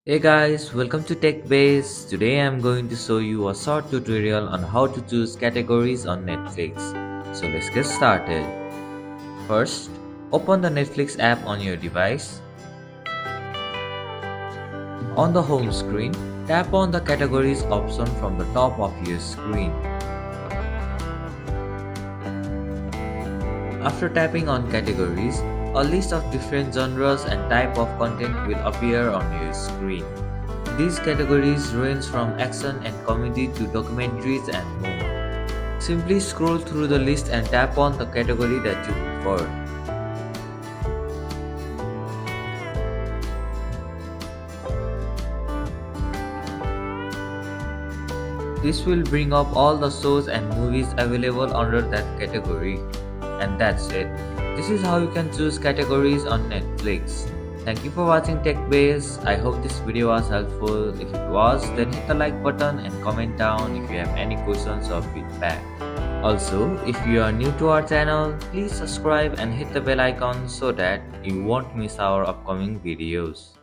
Hey guys, welcome to TechBase. Today I'm going to show you a short tutorial on how to choose categories on Netflix. So let's get started. First, open the Netflix app on your device. On the home screen, tap on the categories option from the top of your screen. After tapping on categories, a list of different genres and type of content will appear on your screen. These categories range from action and comedy to documentaries and more. Simply scroll through the list and tap on the category that you prefer. This will bring up all the shows and movies available under that category. And that's it. This is how you can choose categories on Netflix. Thank you for watching TechBase. I hope this video was helpful. If it was, then hit the like button and comment down if you have any questions or feedback. Also, if you are new to our channel, please subscribe and hit the bell icon so that you won't miss our upcoming videos.